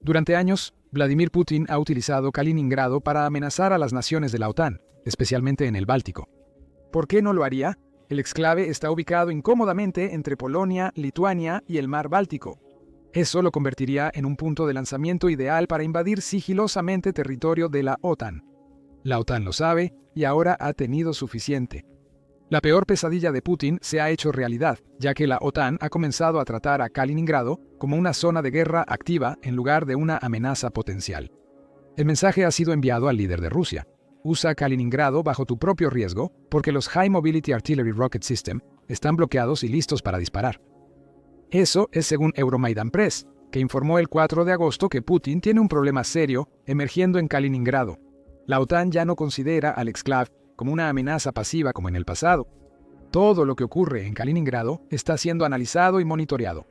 Durante años, Vladimir Putin ha utilizado Kaliningrado para amenazar a las naciones de la OTAN, especialmente en el Báltico. ¿Por qué no lo haría? El exclave está ubicado incómodamente entre Polonia, Lituania y el mar Báltico. Eso lo convertiría en un punto de lanzamiento ideal para invadir sigilosamente territorio de la OTAN. La OTAN lo sabe y ahora ha tenido suficiente. La peor pesadilla de Putin se ha hecho realidad, ya que la OTAN ha comenzado a tratar a Kaliningrado como una zona de guerra activa en lugar de una amenaza potencial. El mensaje ha sido enviado al líder de Rusia. Usa Kaliningrado bajo tu propio riesgo porque los High Mobility Artillery Rocket System están bloqueados y listos para disparar. Eso es según Euromaidan Press, que informó el 4 de agosto que Putin tiene un problema serio emergiendo en Kaliningrado. La OTAN ya no considera al exclave como una amenaza pasiva como en el pasado. Todo lo que ocurre en Kaliningrado está siendo analizado y monitoreado.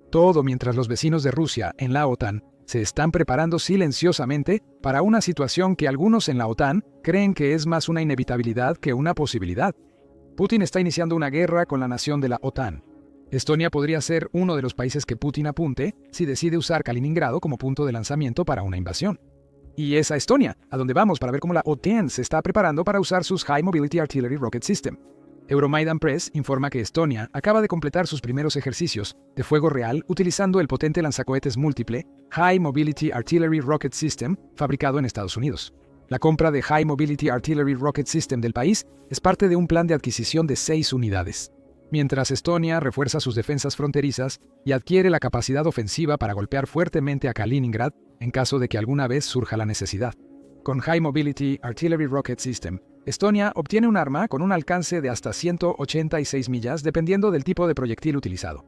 Todo mientras los vecinos de Rusia en la OTAN se están preparando silenciosamente para una situación que algunos en la OTAN creen que es más una inevitabilidad que una posibilidad. Putin está iniciando una guerra con la nación de la OTAN. Estonia podría ser uno de los países que Putin apunte si decide usar Kaliningrado como punto de lanzamiento para una invasión. Y es a Estonia, a donde vamos para ver cómo la OTAN se está preparando para usar sus High Mobility Artillery Rocket System. Euromaidan Press informa que Estonia acaba de completar sus primeros ejercicios de fuego real utilizando el potente lanzacohetes múltiple High Mobility Artillery Rocket System fabricado en Estados Unidos. La compra de High Mobility Artillery Rocket System del país es parte de un plan de adquisición de 6 unidades. Mientras Estonia refuerza sus defensas fronterizas y adquiere la capacidad ofensiva para golpear fuertemente a Kaliningrad en caso de que alguna vez surja la necesidad. Con High Mobility Artillery Rocket System, Estonia obtiene un arma con un alcance de hasta 186 millas dependiendo del tipo de proyectil utilizado.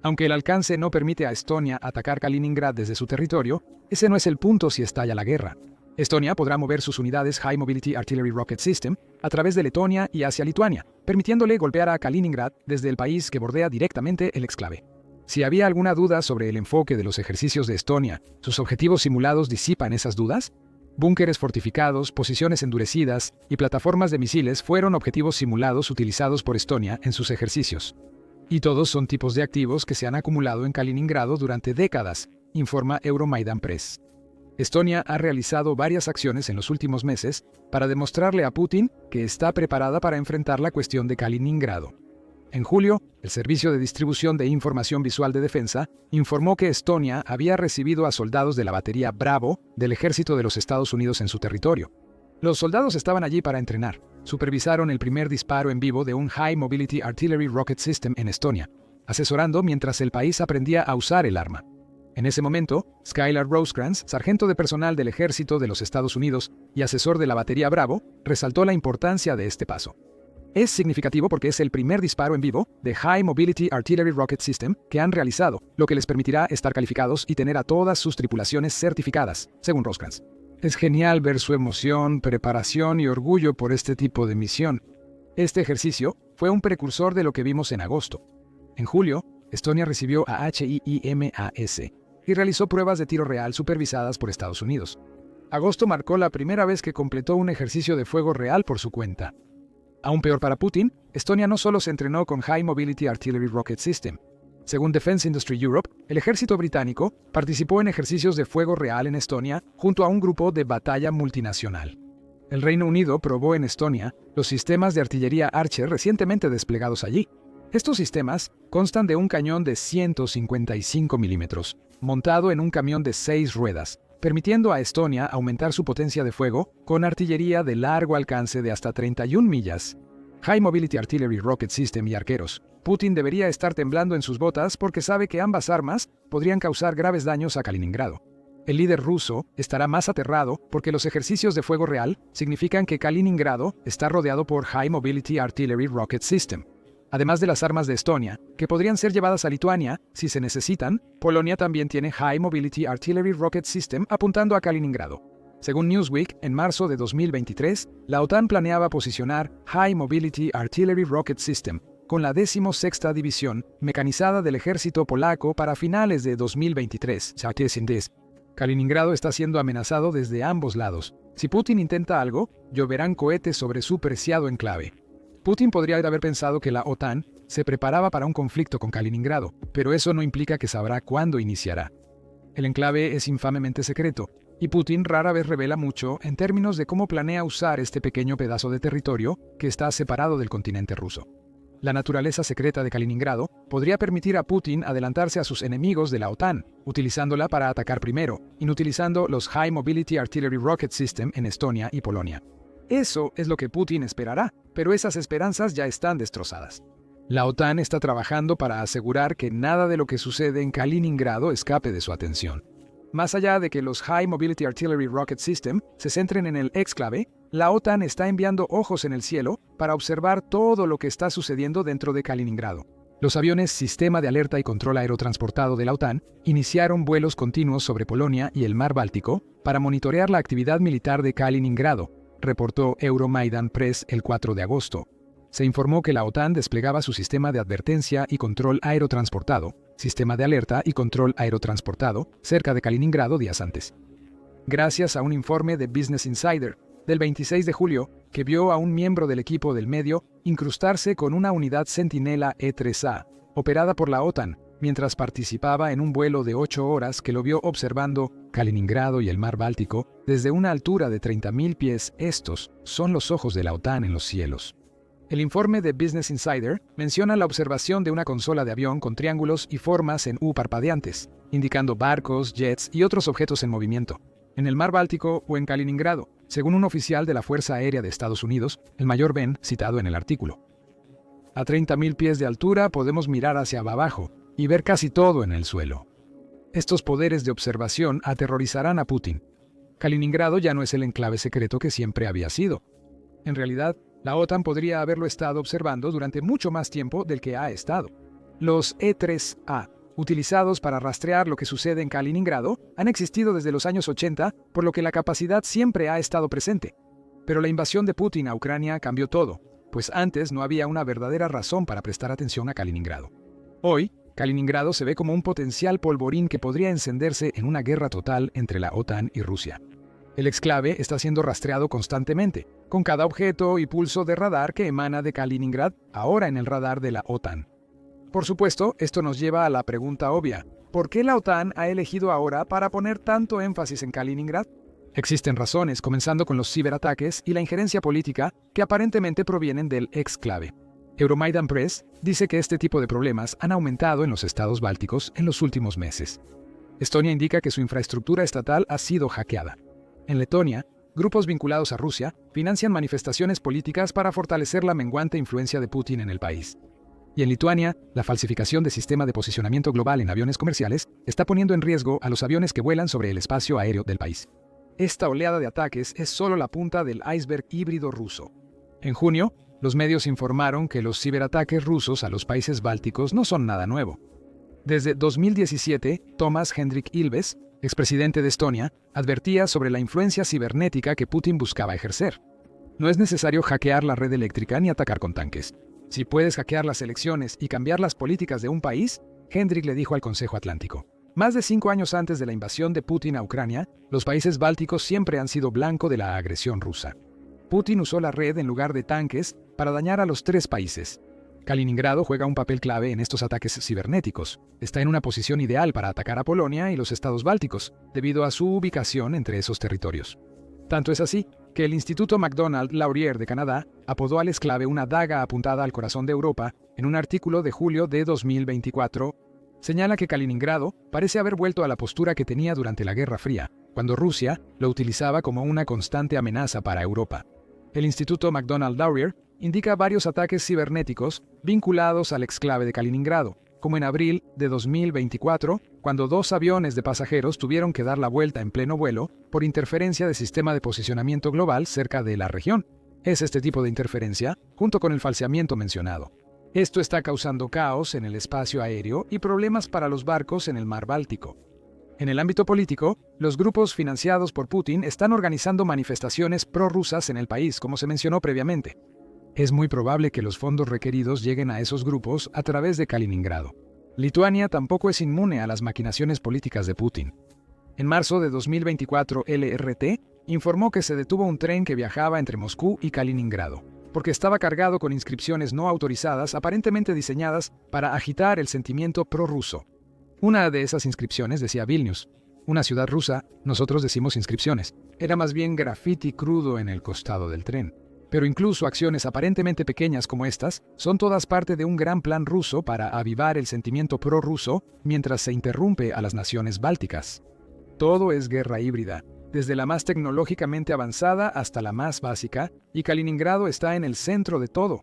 Aunque el alcance no permite a Estonia atacar Kaliningrad desde su territorio, ese no es el punto si estalla la guerra. Estonia podrá mover sus unidades High Mobility Artillery Rocket System a través de Letonia y hacia Lituania, permitiéndole golpear a Kaliningrad desde el país que bordea directamente el exclave. Si había alguna duda sobre el enfoque de los ejercicios de Estonia, ¿sus objetivos simulados disipan esas dudas? Búnkeres fortificados, posiciones endurecidas y plataformas de misiles fueron objetivos simulados utilizados por Estonia en sus ejercicios. Y todos son tipos de activos que se han acumulado en Kaliningrado durante décadas, informa Euromaidan Press. Estonia ha realizado varias acciones en los últimos meses para demostrarle a Putin que está preparada para enfrentar la cuestión de Kaliningrado. En julio, el Servicio de Distribución de Información Visual de Defensa informó que Estonia había recibido a soldados de la batería Bravo del ejército de los Estados Unidos en su territorio. Los soldados estaban allí para entrenar. Supervisaron el primer disparo en vivo de un High Mobility Artillery Rocket System en Estonia, asesorando mientras el país aprendía a usar el arma. En ese momento, Skylar Rosecrans, sargento de personal del ejército de los Estados Unidos y asesor de la batería Bravo, resaltó la importancia de este paso. Es significativo porque es el primer disparo en vivo de High Mobility Artillery Rocket System que han realizado, lo que les permitirá estar calificados y tener a todas sus tripulaciones certificadas, según Rosecrans. Es genial ver su emoción, preparación y orgullo por este tipo de misión. Este ejercicio fue un precursor de lo que vimos en agosto. En julio, Estonia recibió a HIMARS y realizó pruebas de tiro real supervisadas por Estados Unidos. Agosto marcó la primera vez que completó un ejercicio de fuego real por su cuenta. Aún peor para Putin, Estonia no solo se entrenó con High Mobility Artillery Rocket System. Según Defense Industry Europe, el ejército británico participó en ejercicios de fuego real en Estonia junto a un grupo de batalla multinacional. El Reino Unido probó en Estonia los sistemas de artillería Archer recientemente desplegados allí. Estos sistemas constan de un cañón de 155 milímetros, montado en un camión de 6 ruedas, permitiendo a Estonia aumentar su potencia de fuego con artillería de largo alcance de hasta 31 millas. High Mobility Artillery Rocket System y arqueros. Putin debería estar temblando en sus botas porque sabe que ambas armas podrían causar graves daños a Kaliningrado. El líder ruso estará más aterrado porque los ejercicios de fuego real significan que Kaliningrado está rodeado por High Mobility Artillery Rocket System. Además de las armas de Estonia, que podrían ser llevadas a Lituania si se necesitan, Polonia también tiene High Mobility Artillery Rocket System apuntando a Kaliningrado. Según Newsweek, en marzo de 2023, la OTAN planeaba posicionar High Mobility Artillery Rocket System con la 16ª División Mecanizada del Ejército Polaco para finales de 2023. Kaliningrado está siendo amenazado desde ambos lados. Si Putin intenta algo, lloverán cohetes sobre su preciado enclave. Putin podría haber pensado que la OTAN se preparaba para un conflicto con Kaliningrado, pero eso no implica que sabrá cuándo iniciará. El enclave es infamemente secreto, y Putin rara vez revela mucho en términos de cómo planea usar este pequeño pedazo de territorio que está separado del continente ruso. La naturaleza secreta de Kaliningrado podría permitir a Putin adelantarse a sus enemigos de la OTAN, utilizándola para atacar primero, inutilizando los High Mobility Artillery Rocket System en Estonia y Polonia. Eso es lo que Putin esperará, pero esas esperanzas ya están destrozadas. La OTAN está trabajando para asegurar que nada de lo que sucede en Kaliningrado escape de su atención. Más allá de que los High Mobility Artillery Rocket System se centren en el exclave, la OTAN está enviando ojos en el cielo para observar todo lo que está sucediendo dentro de Kaliningrado. Los aviones Sistema de Alerta y Control Aerotransportado de la OTAN iniciaron vuelos continuos sobre Polonia y el Mar Báltico para monitorear la actividad militar de Kaliningrado, reportó Euromaidan Press el 4 de agosto. Se informó que la OTAN desplegaba su sistema de advertencia y control aerotransportado, sistema de alerta y control aerotransportado, cerca de Kaliningrado días antes. Gracias a un informe de Business Insider del 26 de julio, que vio a un miembro del equipo del medio incrustarse con una unidad Sentinela E-3A, operada por la OTAN, mientras participaba en un vuelo de 8 horas que lo vio observando Kaliningrado y el Mar Báltico desde una altura de 30.000 pies. Estos son los ojos de la OTAN en los cielos. El informe de Business Insider menciona la observación de una consola de avión con triángulos y formas en U parpadeantes, indicando barcos, jets y otros objetos en movimiento, en el Mar Báltico o en Kaliningrado, según un oficial de la Fuerza Aérea de Estados Unidos, el mayor Ben, citado en el artículo. A 30.000 pies de altura podemos mirar hacia abajo y ver casi todo en el suelo. Estos poderes de observación aterrorizarán a Putin. Kaliningrado ya no es el enclave secreto que siempre había sido. En realidad, la OTAN podría haberlo estado observando durante mucho más tiempo del que ha estado. Los E-3A, utilizados para rastrear lo que sucede en Kaliningrado, han existido desde los años 80, por lo que la capacidad siempre ha estado presente. Pero la invasión de Putin a Ucrania cambió todo, pues antes no había una verdadera razón para prestar atención a Kaliningrado. Hoy, Kaliningrado se ve como un potencial polvorín que podría encenderse en una guerra total entre la OTAN y Rusia. El exclave está siendo rastreado constantemente, con cada objeto y pulso de radar que emana de Kaliningrad, ahora en el radar de la OTAN. Por supuesto, esto nos lleva a la pregunta obvia: ¿por qué la OTAN ha elegido ahora para poner tanto énfasis en Kaliningrad? Existen razones, comenzando con los ciberataques y la injerencia política que aparentemente provienen del exclave. Euromaidan Press dice que este tipo de problemas han aumentado en los estados bálticos en los últimos meses. Estonia indica que su infraestructura estatal ha sido hackeada. En Letonia, grupos vinculados a Rusia financian manifestaciones políticas para fortalecer la menguante influencia de Putin en el país. Y en Lituania, la falsificación del sistema de posicionamiento global en aviones comerciales está poniendo en riesgo a los aviones que vuelan sobre el espacio aéreo del país. Esta oleada de ataques es solo la punta del iceberg híbrido ruso. En junio, los medios informaron que los ciberataques rusos a los países bálticos no son nada nuevo. Desde 2017, Thomas Hendrik Ilves, expresidente de Estonia, advertía sobre la influencia cibernética que Putin buscaba ejercer. No es necesario hackear la red eléctrica ni atacar con tanques. Si puedes hackear las elecciones y cambiar las políticas de un país, Hendrik le dijo al Consejo Atlántico. Más de 5 años antes de la invasión de Putin a Ucrania, los países bálticos siempre han sido blanco de la agresión rusa. Putin usó la red en lugar de tanques para dañar a los 3 países. Kaliningrado juega un papel clave en estos ataques cibernéticos. Está en una posición ideal para atacar a Polonia y los estados bálticos, debido a su ubicación entre esos territorios. Tanto es así que el Instituto Macdonald Laurier de Canadá apodó al exclave una daga apuntada al corazón de Europa en un artículo de julio de 2024. Señala que Kaliningrado parece haber vuelto a la postura que tenía durante la Guerra Fría, cuando Rusia lo utilizaba como una constante amenaza para Europa. El Instituto Macdonald Laurier indica varios ataques cibernéticos vinculados al exclave de Kaliningrado, como en abril de 2024, cuando 2 aviones de pasajeros tuvieron que dar la vuelta en pleno vuelo por interferencia del sistema de posicionamiento global cerca de la región. Es este tipo de interferencia, junto con el falseamiento mencionado. Esto está causando caos en el espacio aéreo y problemas para los barcos en el Mar Báltico. En el ámbito político, los grupos financiados por Putin están organizando manifestaciones prorrusas en el país, como se mencionó previamente. Es muy probable que los fondos requeridos lleguen a esos grupos a través de Kaliningrado. Lituania tampoco es inmune a las maquinaciones políticas de Putin. En marzo de 2024, LRT informó que se detuvo un tren que viajaba entre Moscú y Kaliningrado, porque estaba cargado con inscripciones no autorizadas aparentemente diseñadas para agitar el sentimiento prorruso. Una de esas inscripciones decía Vilnius, una ciudad rusa, nosotros decimos inscripciones. Era más bien grafiti crudo en el costado del tren. Pero incluso acciones aparentemente pequeñas como estas son todas parte de un gran plan ruso para avivar el sentimiento prorruso mientras se interrumpe a las naciones bálticas. Todo es guerra híbrida, desde la más tecnológicamente avanzada hasta la más básica, y Kaliningrado está en el centro de todo.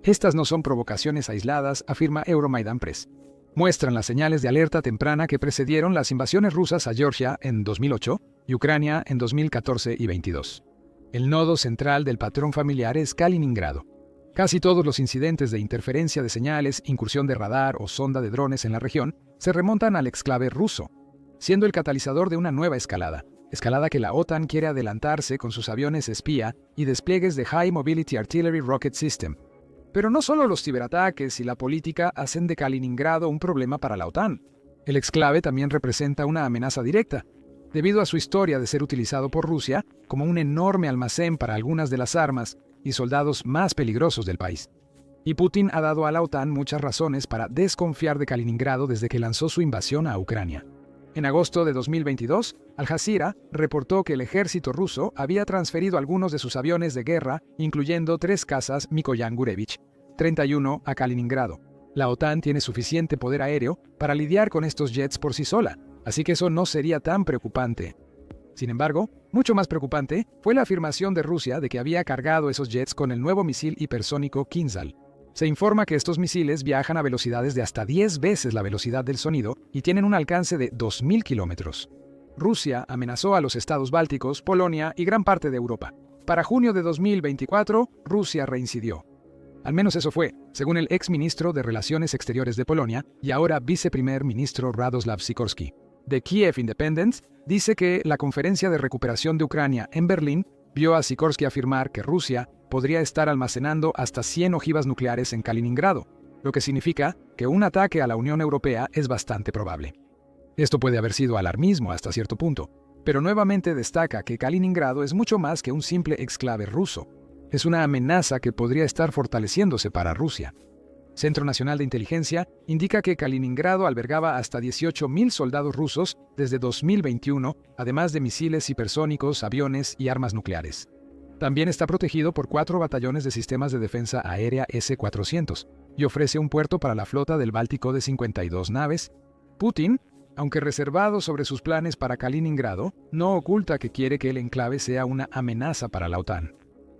Estas no son provocaciones aisladas, afirma Euromaidan Press. Muestran las señales de alerta temprana que precedieron las invasiones rusas a Georgia en 2008 y Ucrania en 2014 y 22. El nodo central del patrón familiar es Kaliningrado. Casi todos los incidentes de interferencia de señales, incursión de radar o sonda de drones en la región se remontan al exclave ruso, siendo el catalizador de una nueva escalada que la OTAN quiere adelantarse con sus aviones espía y despliegues de High Mobility Artillery Rocket System. Pero no solo los ciberataques y la política hacen de Kaliningrado un problema para la OTAN. El exclave también representa una amenaza directa, debido a su historia de ser utilizado por Rusia como un enorme almacén para algunas de las armas y soldados más peligrosos del país. Y Putin ha dado a la OTAN muchas razones para desconfiar de Kaliningrado desde que lanzó su invasión a Ucrania. En agosto de 2022, Al Jazeera reportó que el ejército ruso había transferido algunos de sus aviones de guerra, incluyendo 3 cazas Mikoyan Gurevich, 31 a Kaliningrado. La OTAN tiene suficiente poder aéreo para lidiar con estos jets por sí sola, así que eso no sería tan preocupante. Sin embargo, mucho más preocupante fue la afirmación de Rusia de que había cargado esos jets con el nuevo misil hipersónico Kinzhal. Se informa que estos misiles viajan a velocidades de hasta 10 veces la velocidad del sonido y tienen un alcance de 2.000 kilómetros. Rusia amenazó a los estados bálticos, Polonia y gran parte de Europa. Para junio de 2024, Rusia reincidió. Al menos eso fue, según el ex ministro de Relaciones Exteriores de Polonia y ahora viceprimer ministro Radoslav Sikorski. The Kiev Independent dice que la conferencia de recuperación de Ucrania en Berlín vio a Sikorski afirmar que Rusia podría estar almacenando hasta 100 ojivas nucleares en Kaliningrado, lo que significa que un ataque a la Unión Europea es bastante probable. Esto puede haber sido alarmismo hasta cierto punto, pero nuevamente destaca que Kaliningrado es mucho más que un simple exclave ruso. Es una amenaza que podría estar fortaleciéndose para Rusia. Centro Nacional de Inteligencia indica que Kaliningrado albergaba hasta 18.000 soldados rusos desde 2021, además de misiles hipersónicos, aviones y armas nucleares. También está protegido por 4 batallones de sistemas de defensa aérea S-400 y ofrece un puerto para la flota del Báltico de 52 naves. Putin, aunque reservado sobre sus planes para Kaliningrado, no oculta que quiere que el enclave sea una amenaza para la OTAN.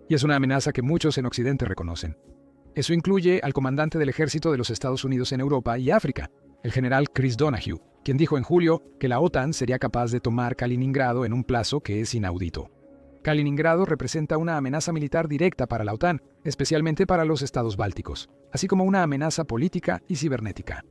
Y es una amenaza que muchos en Occidente reconocen. Eso incluye al comandante del ejército de los Estados Unidos en Europa y África, el general Chris Donahue, quien dijo en julio que la OTAN sería capaz de tomar Kaliningrado en un plazo que es inaudito. Kaliningrado representa una amenaza militar directa para la OTAN, especialmente para los estados bálticos, así como una amenaza política y cibernética.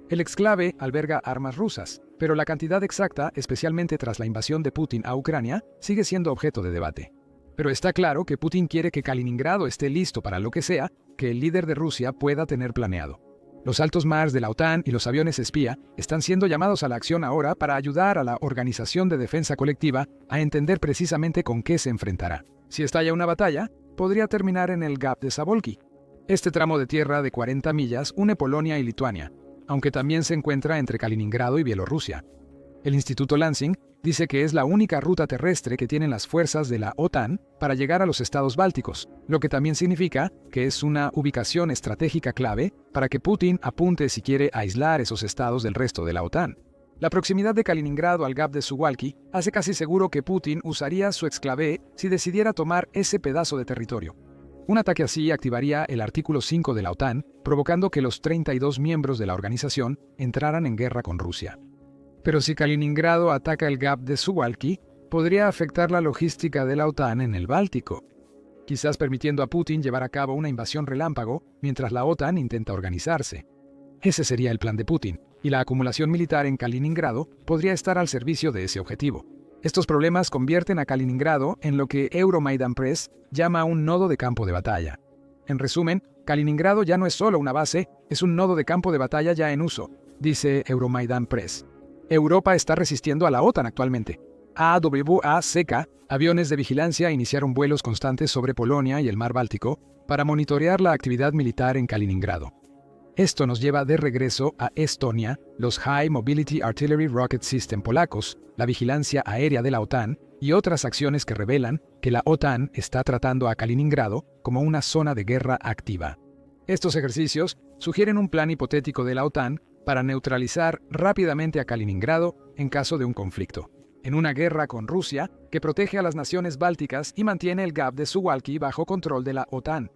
El exclave alberga armas rusas, pero la cantidad exacta, especialmente tras la invasión de Putin a Ucrania, sigue siendo objeto de debate. Pero está claro que Putin quiere que Kaliningrado esté listo para lo que sea que el líder de Rusia pueda tener planeado. Los altos mars de la OTAN y los aviones espía están siendo llamados a la acción ahora para ayudar a la Organización de Defensa Colectiva a entender precisamente con qué se enfrentará. Si estalla una batalla, podría terminar en el Gap de Zabolki. Este tramo de tierra de 40 millas une Polonia y Lituania, aunque también se encuentra entre Kaliningrado y Bielorrusia. El Instituto Lansing dice que es la única ruta terrestre que tienen las fuerzas de la OTAN para llegar a los estados bálticos, lo que también significa que es una ubicación estratégica clave para que Putin apunte si quiere aislar esos estados del resto de la OTAN. La proximidad de Kaliningrado al Gap de Suwalki hace casi seguro que Putin usaría su exclave si decidiera tomar ese pedazo de territorio. Un ataque así activaría el artículo 5 de la OTAN, provocando que los 32 miembros de la organización entraran en guerra con Rusia. Pero si Kaliningrado ataca el Gap de Suwalki, podría afectar la logística de la OTAN en el Báltico, quizás permitiendo a Putin llevar a cabo una invasión relámpago mientras la OTAN intenta organizarse. Ese sería el plan de Putin, y la acumulación militar en Kaliningrado podría estar al servicio de ese objetivo. Estos problemas convierten a Kaliningrado en lo que Euromaidan Press llama un nodo de campo de batalla. En resumen, Kaliningrado ya no es solo una base, es un nodo de campo de batalla ya en uso, dice Euromaidan Press. Europa está resistiendo a la OTAN actualmente. AWACK, aviones de vigilancia, iniciaron vuelos constantes sobre Polonia y el mar Báltico para monitorear la actividad militar en Kaliningrado. Esto nos lleva de regreso a Estonia, los High Mobility Artillery Rocket System polacos, la vigilancia aérea de la OTAN y otras acciones que revelan que la OTAN está tratando a Kaliningrado como una zona de guerra activa. Estos ejercicios sugieren un plan hipotético de la OTAN para neutralizar rápidamente a Kaliningrado en caso de un conflicto, en una guerra con Rusia que protege a las naciones bálticas y mantiene el GAP de Suwałki bajo control de la OTAN.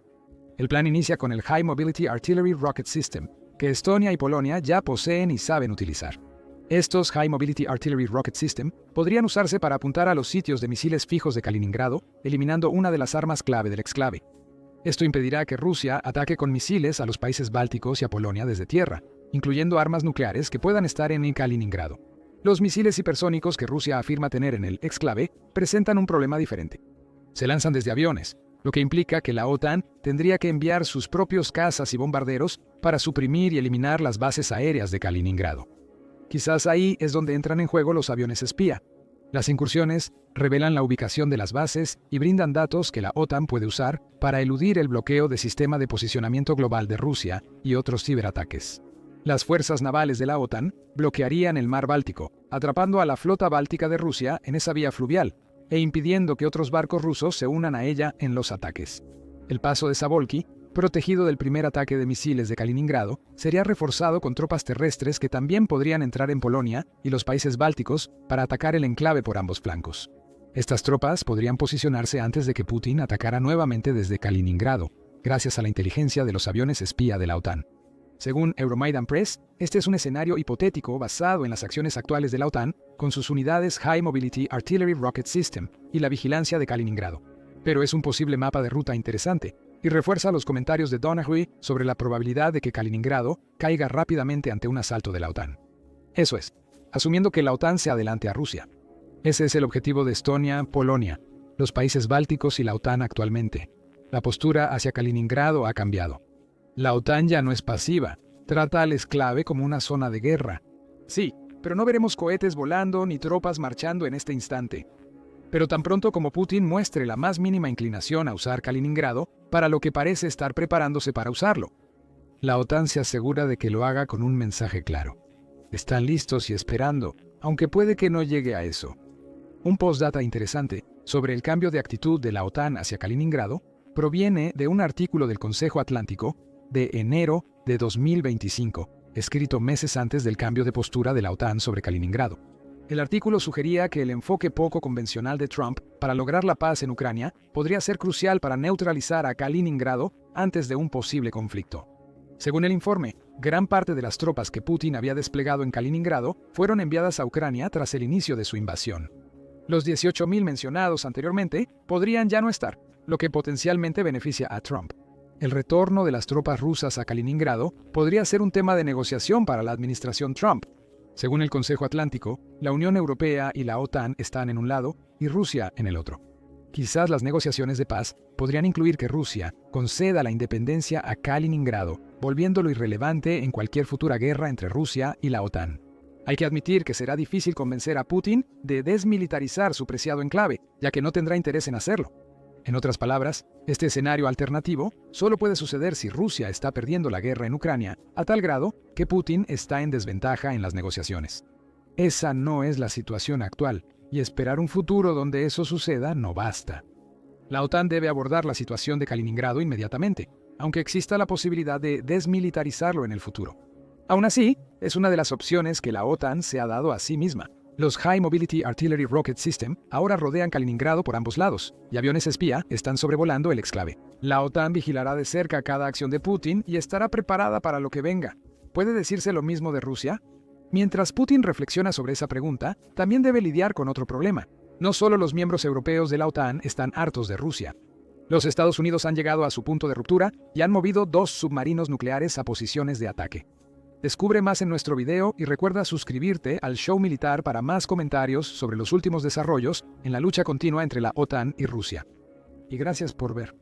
El plan inicia con el High Mobility Artillery Rocket System, que Estonia y Polonia ya poseen y saben utilizar. Estos High Mobility Artillery Rocket System podrían usarse para apuntar a los sitios de misiles fijos de Kaliningrado, eliminando una de las armas clave del exclave. Esto impedirá que Rusia ataque con misiles a los países bálticos y a Polonia desde tierra, incluyendo armas nucleares que puedan estar en Kaliningrado. Los misiles hipersónicos que Rusia afirma tener en el exclave presentan un problema diferente. Se lanzan desde aviones, lo que implica que la OTAN tendría que enviar sus propios cazas y bombarderos para suprimir y eliminar las bases aéreas de Kaliningrado. Quizás ahí es donde entran en juego los aviones espía. Las incursiones revelan la ubicación de las bases y brindan datos que la OTAN puede usar para eludir el bloqueo del sistema de posicionamiento global de Rusia y otros ciberataques. Las fuerzas navales de la OTAN bloquearían el mar Báltico, atrapando a la flota báltica de Rusia en esa vía fluvial e impidiendo que otros barcos rusos se unan a ella en los ataques. El paso de Suwałki, protegido del primer ataque de misiles de Kaliningrado, sería reforzado con tropas terrestres que también podrían entrar en Polonia y los países bálticos para atacar el enclave por ambos flancos. Estas tropas podrían posicionarse antes de que Putin atacara nuevamente desde Kaliningrado, gracias a la inteligencia de los aviones espía de la OTAN. Según Euromaidan Press, este es un escenario hipotético basado en las acciones actuales de la OTAN con sus unidades High Mobility Artillery Rocket System y la vigilancia de Kaliningrado. Pero es un posible mapa de ruta interesante y refuerza los comentarios de Donahue sobre la probabilidad de que Kaliningrado caiga rápidamente ante un asalto de la OTAN. Eso es, asumiendo que la OTAN se adelante a Rusia. Ese es el objetivo de Estonia, Polonia, los países bálticos y la OTAN actualmente. La postura hacia Kaliningrado ha cambiado. La OTAN ya no es pasiva, trata al exclave como una zona de guerra. Sí, pero no veremos cohetes volando ni tropas marchando en este instante. Pero tan pronto como Putin muestre la más mínima inclinación a usar Kaliningrado, para lo que parece estar preparándose para usarlo, la OTAN se asegura de que lo haga con un mensaje claro. Están listos y esperando, aunque puede que no llegue a eso. Un postdata interesante sobre el cambio de actitud de la OTAN hacia Kaliningrado proviene de un artículo del Consejo Atlántico de enero de 2025, escrito meses antes del cambio de postura de la OTAN sobre Kaliningrado. El artículo sugería que el enfoque poco convencional de Trump para lograr la paz en Ucrania podría ser crucial para neutralizar a Kaliningrado antes de un posible conflicto. Según el informe, gran parte de las tropas que Putin había desplegado en Kaliningrado fueron enviadas a Ucrania tras el inicio de su invasión. Los 18.000 mencionados anteriormente podrían ya no estar, lo que potencialmente beneficia a Trump. El retorno de las tropas rusas a Kaliningrado podría ser un tema de negociación para la administración Trump. Según el Consejo Atlántico, la Unión Europea y la OTAN están en un lado y Rusia en el otro. Quizás las negociaciones de paz podrían incluir que Rusia conceda la independencia a Kaliningrado, volviéndolo irrelevante en cualquier futura guerra entre Rusia y la OTAN. Hay que admitir que será difícil convencer a Putin de desmilitarizar su preciado enclave, ya que no tendrá interés en hacerlo. En otras palabras, este escenario alternativo solo puede suceder si Rusia está perdiendo la guerra en Ucrania a tal grado que Putin está en desventaja en las negociaciones. Esa no es la situación actual, y esperar un futuro donde eso suceda no basta. La OTAN debe abordar la situación de Kaliningrado inmediatamente, aunque exista la posibilidad de desmilitarizarlo en el futuro. Aún así, es una de las opciones que la OTAN se ha dado a sí misma. Los High Mobility Artillery Rocket System ahora rodean Kaliningrado por ambos lados, y aviones espía están sobrevolando el exclave. La OTAN vigilará de cerca cada acción de Putin y estará preparada para lo que venga. ¿Puede decirse lo mismo de Rusia? Mientras Putin reflexiona sobre esa pregunta, también debe lidiar con otro problema. No solo los miembros europeos de la OTAN están hartos de Rusia. Los Estados Unidos han llegado a su punto de ruptura y han movido 2 submarinos nucleares a posiciones de ataque. Descubre más en nuestro video y recuerda suscribirte al Show Militar para más comentarios sobre los últimos desarrollos en la lucha continua entre la OTAN y Rusia. Y gracias por ver.